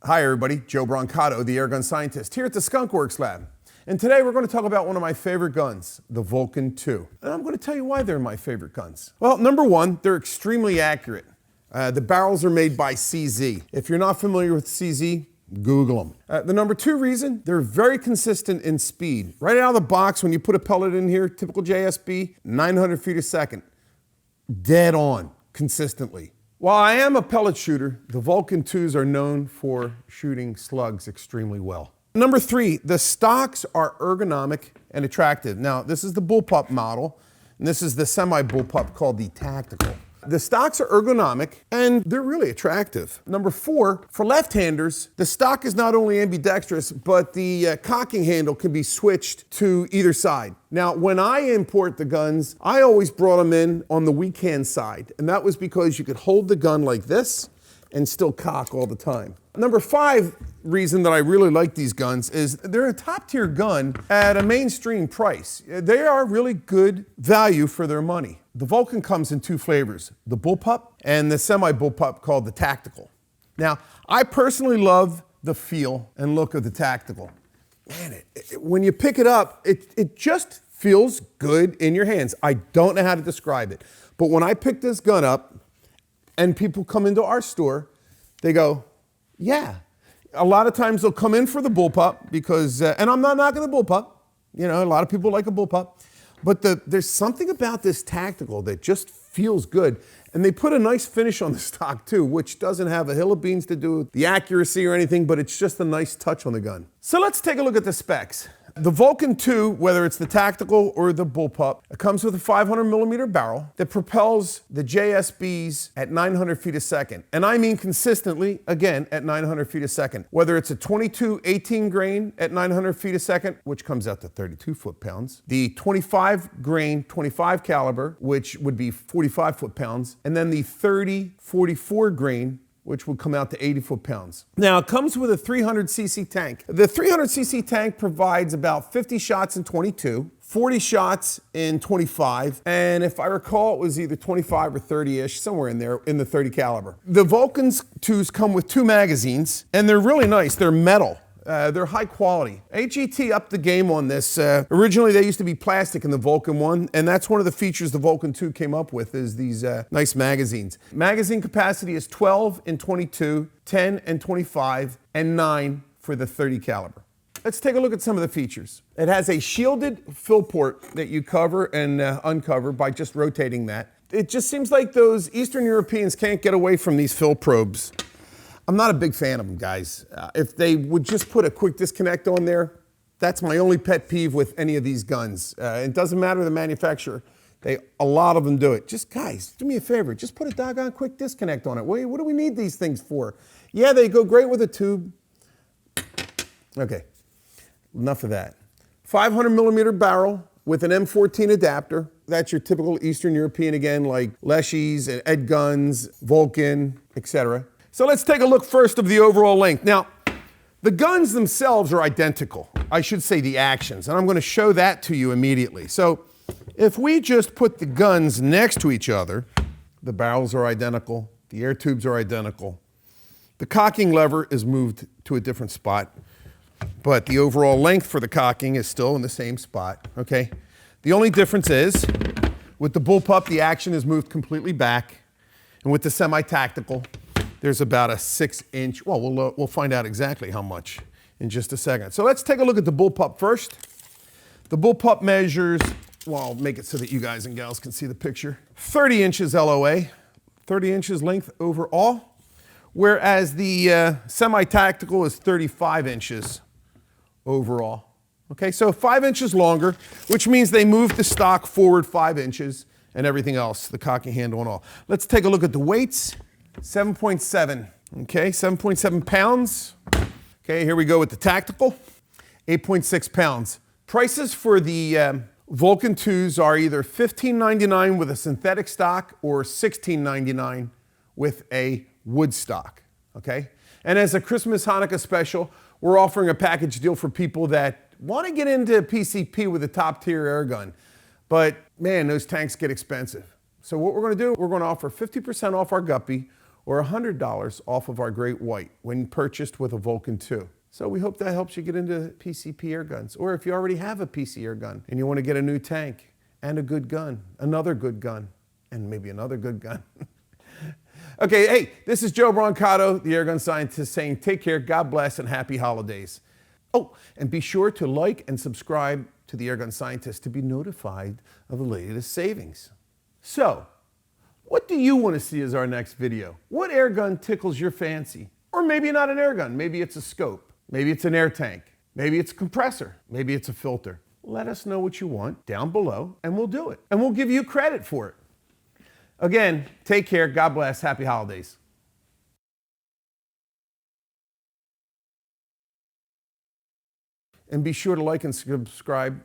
Hi everybody, Joe Brancato, the airgun scientist, here at the Skunk Works Lab. And today we're going to talk about one of my favorite guns, the Vulcan II. And I'm going to tell you why they're my favorite guns. Well, number one, they're extremely accurate. The barrels are made by CZ. If you're not familiar with CZ, Google them. The number two reason, they're very consistent in speed. Right out of the box, when you put a pellet in here, typical JSB, 900 feet a second. Dead on, consistently. While I am a pellet shooter, the Vulcan IIs are known for shooting slugs extremely well. Number three, the stocks are ergonomic and attractive. Now, this is the bullpup model, and this is the semi-bullpup called the Tactical. The stocks are ergonomic, and they're really attractive. Number four, for left-handers, the stock is not only ambidextrous, but the cocking handle can be switched to either side. Now, when I import the guns, I always brought them in on the weak hand side, and that was because you could hold the gun like this and still cock all the time. Number five reason that I really like these guns is they're a top tier gun at a mainstream price. They are really good value for their money. The Vulcan comes in two flavors, the bullpup and the semi-bullpup called the Tactical. Now, I personally love the feel and look of the Tactical. Man, when you pick it up, it just feels good in your hands. I don't know how to describe it, but when I pick this gun up and people come into our store, they go, yeah. A lot of times they'll come in for the bullpup because, and I'm not knocking the bullpup. You know, a lot of people like a bullpup. But there's something about this Tactical that just feels good. And they put a nice finish on the stock too, which doesn't have a hill of beans to do with the accuracy or anything, but it's just a nice touch on the gun. So let's take a look at the specs. The Vulcan II, whether it's the Tactical or the bullpup, it comes with a 500 millimeter barrel that propels the JSBs at 900 feet a second. And I mean consistently, again, at 900 feet a second. Whether it's a 22 18 grain at 900 feet a second, which comes out to 32 foot-pounds, the 25 grain, 25 caliber, which would be 45 foot-pounds, and then the 30 44 grain, which would come out to 80 foot-pounds. Now, it comes with a 300cc tank. The 300cc tank provides about 50 shots in 22, 40 shots in 25, and if I recall, it was either 25 or 30-ish, somewhere in there, in the 30 caliber. The Vulcans 2s come with two magazines, and they're really nice. They're metal. They're high quality. AGT upped the game on this. Originally, they used to be plastic in the Vulcan 1, and that's one of the features the Vulcan 2 came up with is these nice magazines. Magazine capacity is 12 and 22, 10 and 25, and 9 for the 30 caliber. Let's take a look at some of the features. It has a shielded fill port that you cover and uncover by just rotating that. It just seems like those Eastern Europeans can't get away from these fill probes. I'm not a big fan of them, guys. If they would just put a quick disconnect on there, that's my only pet peeve with any of these guns. It doesn't matter the manufacturer. A lot of them do it. Just, guys, do me a favor. Just put a doggone quick disconnect on it. What do we need these things for? Yeah, they go great with a tube. Okay, enough of that. 500 millimeter barrel with an M14 adapter. That's your typical Eastern European, again, like Leschies and Airguns, Vulcan, etc. So let's take a look first of the overall length. Now, the guns themselves are identical. I should say the actions, and I'm going to show that to you immediately. So if we just put the guns next to each other, the barrels are identical, the air tubes are identical. The cocking lever is moved to a different spot, but the overall length for the cocking is still in the same spot, okay? The only difference is, with the bullpup, the action is moved completely back, and with the semi-tactical, there's about a 6-inch, well, we'll find out exactly how much in just a second. So let's take a look at the bullpup first. The bullpup measures, well, I'll make it so that you guys and gals can see the picture. 30 inches LOA, 30 inches length overall, whereas the semi-tactical is 35 inches overall. Okay, so 5 inches longer, which means they move the stock forward 5 inches and everything else, the cocking handle and all. Let's take a look at the weights. 7.7, okay, 7.7 pounds. Okay, here we go with the Tactical, 8.6 pounds. Prices for the Vulcan 2s are either $15.99 with a synthetic stock or $16.99 with a wood stock, okay? And as a Christmas Hanukkah special, we're offering a package deal for people that want to get into PCP with a top tier air gun. But man, those tanks get expensive. So what we're going to do, we're going to offer 50% off our guppy or $100 off of our Great White when purchased with a Vulcan 2. So we hope that helps you get into PCP air guns. Or if you already have a PC air gun and you want to get a new tank and a good gun, another good gun, and maybe another good gun. Okay, hey, this is Joe Brancato, the Airgun Scientist, saying take care, God bless, and happy holidays. Oh, and be sure to like and subscribe to the Airgun Scientist to be notified of the latest savings. So, what do you want to see as our next video? What airgun tickles your fancy? Or maybe not an airgun, maybe it's a scope, maybe it's an air tank, maybe it's a compressor, maybe it's a filter. Let us know what you want down below and we'll do it. And we'll give you credit for it. Again, take care, God bless, happy holidays. And be sure to like and subscribe